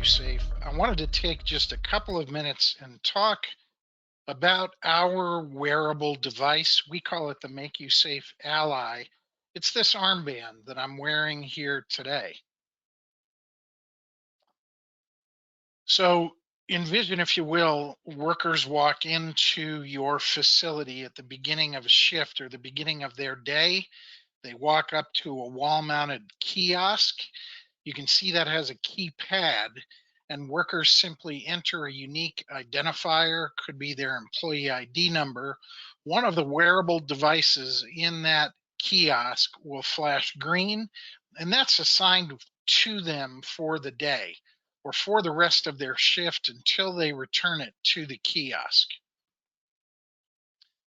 MakuSafe, I wanted to take just a couple of minutes and talk about our wearable device. We call it the MakuSafe Ally. It's this armband that I'm wearing here today. So envision, if you will, workers walk into your facility at the beginning of a shift or the beginning of their day. They walk up to a wall mounted kiosk. You can see that has a keypad, and workers simply enter a unique identifier, could be their employee ID number. One of the wearable devices in that kiosk will flash green, and that's assigned to them for the day or for the rest of their shift until they return it to the kiosk.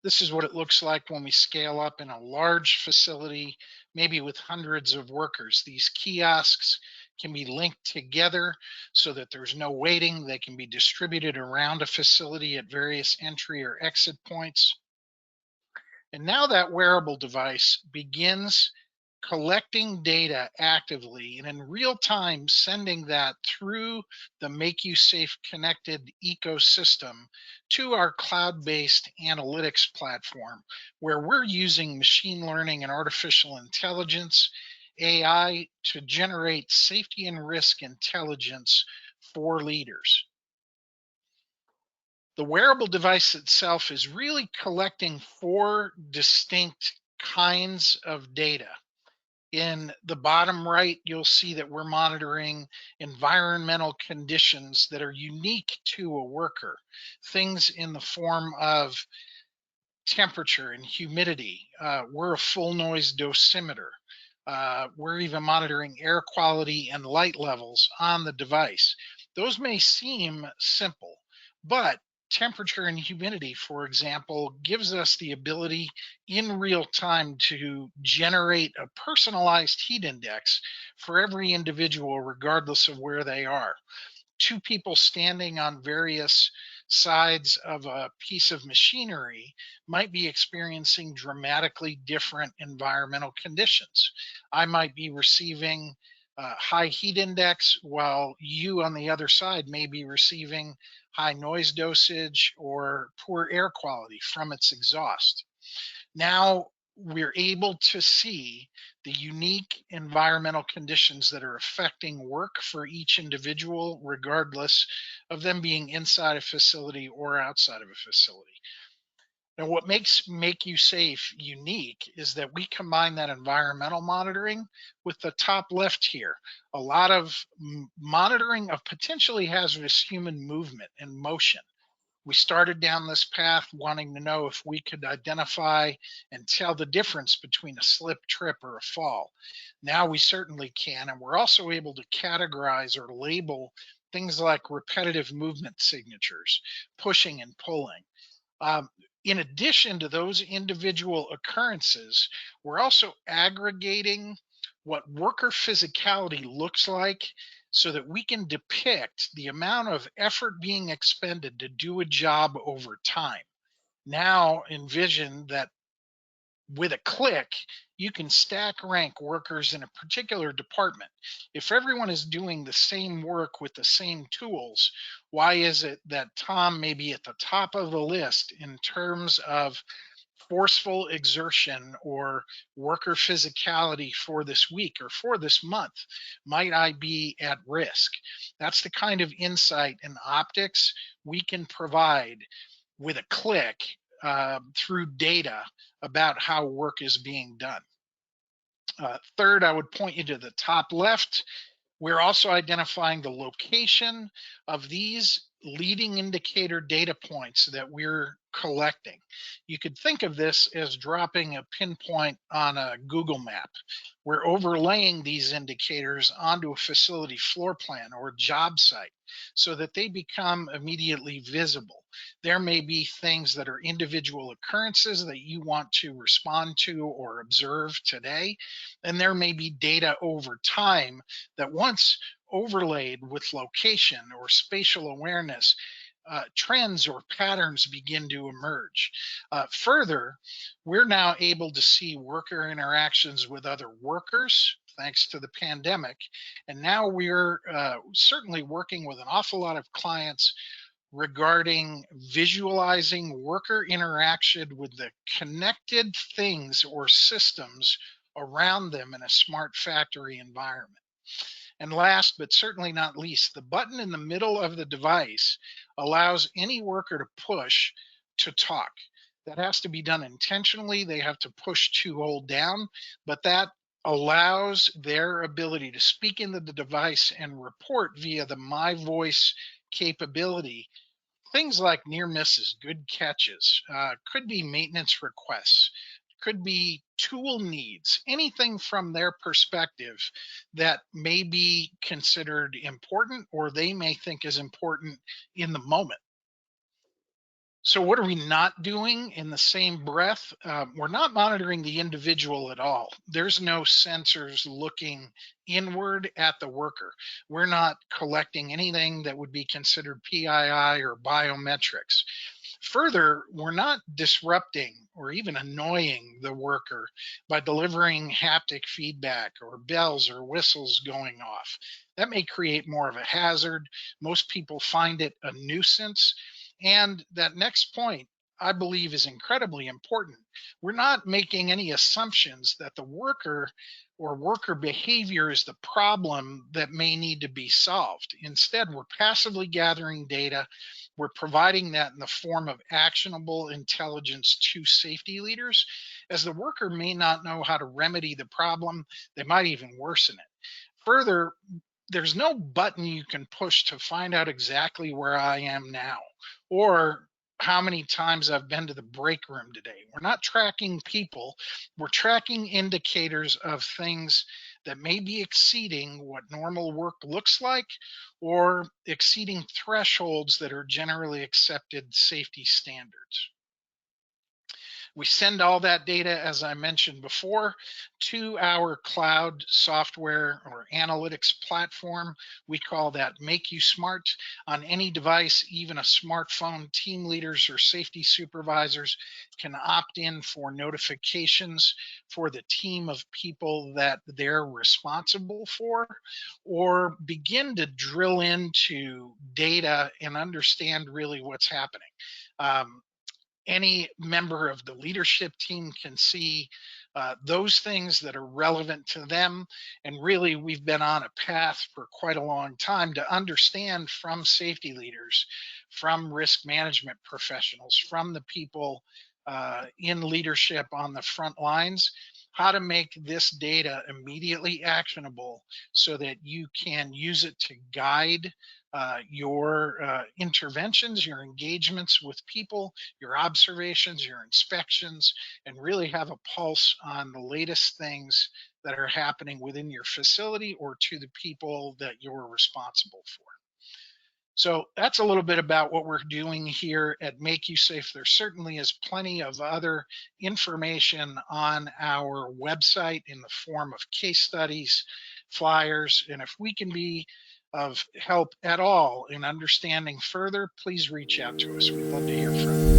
This is what it looks like when we scale up in a large facility, maybe with hundreds of workers. These kiosks can be linked together so that there's no waiting. They can be distributed around a facility at various entry or exit points. And now that wearable device begins collecting data actively and in real time sending that through the MakuSafe connected ecosystem to our cloud-based analytics platform, where we're using machine learning and artificial intelligence, AI, to generate safety and risk intelligence for leaders. The wearable device itself is really collecting four distinct kinds of data. In the bottom right, you'll see that we're monitoring environmental conditions that are unique to a worker, things in the form of temperature and humidity. We're a full noise dosimeter. We're even monitoring air quality and light levels on the device. Those may seem simple, but temperature and humidity, for example, gives us the ability in real time to generate a personalized heat index for every individual, regardless of where they are. Two people standing on various sides of a piece of machinery might be experiencing dramatically different environmental conditions. I might be receiving high heat index, while you on the other side may be receiving high noise dosage or poor air quality from its exhaust. Now we're able to see the unique environmental conditions that are affecting work for each individual, regardless of them being inside a facility or outside of a facility. Now, what makes MakuSafe unique is that we combine that environmental monitoring with the top left here. A lot of monitoring of potentially hazardous human movement and motion. We started down this path wanting to know if we could identify and tell the difference between a slip, trip, or a fall. Now we certainly can, and we're also able to categorize or label things like repetitive movement signatures, pushing and pulling. Um, in addition to those individual occurrences, we're also aggregating what worker physicality looks like so that we can depict the amount of effort being expended to do a job over time. Now envision that with a click, you can stack rank workers in a particular department. If everyone is doing the same work with the same tools, why is it that Tom may be at the top of the list in terms of forceful exertion or worker physicality for this week or for this month? Might I be at risk? That's the kind of insight and optics we can provide with a click through data about how work is being done. Third, I would point you to the top left. We're also identifying the location of these leading indicator data points that we're collecting. You could think of this as dropping a pinpoint on a Google map. We're overlaying these indicators onto a facility floor plan or job site so that they become immediately visible. There may be things that are individual occurrences that you want to respond to or observe today, and there may be data over time that once overlaid with location or spatial awareness, trends or patterns begin to emerge. Further, we're now able to see worker interactions with other workers, thanks to the pandemic. And now we're certainly working with an awful lot of clients regarding visualizing worker interaction with the connected things or systems around them in a smart factory environment. And last but certainly not least, the button in the middle of the device allows any worker to push to talk. That has to be done intentionally. They have to push to hold down, but that allows their ability to speak into the device and report via the My Voice capability. Things like near misses, good catches, could be maintenance requests, could be tool needs, anything from their perspective that may be considered important or they may think is important in the moment. So, what are we not doing in the same breath? We're not monitoring the individual at all. There's no sensors looking inward at the worker. We're not collecting anything that would be considered PII or biometrics. Further, we're not disrupting or even annoying the worker by delivering haptic feedback or bells or whistles going off. That may create more of a hazard. Most people find it a nuisance. And that next point, I believe, is incredibly important. We're not making any assumptions that the worker or worker behavior is the problem that may need to be solved. Instead, we're passively gathering data. We're providing that in the form of actionable intelligence to safety leaders, as the worker may not know how to remedy the problem. They might even worsen it. Further, there's no button you can push to find out exactly where I am now or how many times I've been to the break room today. We're not tracking people, we're tracking indicators of things that may be exceeding what normal work looks like or exceeding thresholds that are generally accepted safety standards. We send all that data, as I mentioned before, to our cloud software or analytics platform. We call that MakuSmart. On any device, even a smartphone, team leaders or safety supervisors can opt in for notifications for the team of people that they're responsible for, or begin to drill into data and understand really what's happening. Um, any member of the leadership team can see those things that are relevant to them. And really, we've been on a path for quite a long time to understand from safety leaders, from risk management professionals, from the people in leadership on the front lines, how to make this data immediately actionable so that you can use it to guide your interventions, your engagements with people, your observations, your inspections, and really have a pulse on the latest things that are happening within your facility or to the people that you're responsible for. So that's a little bit about what we're doing here at MakuSafe. There certainly is plenty of other information on our website in the form of case studies, flyers, and if we can be of help at all in understanding further, please reach out to us. We'd love to hear from you.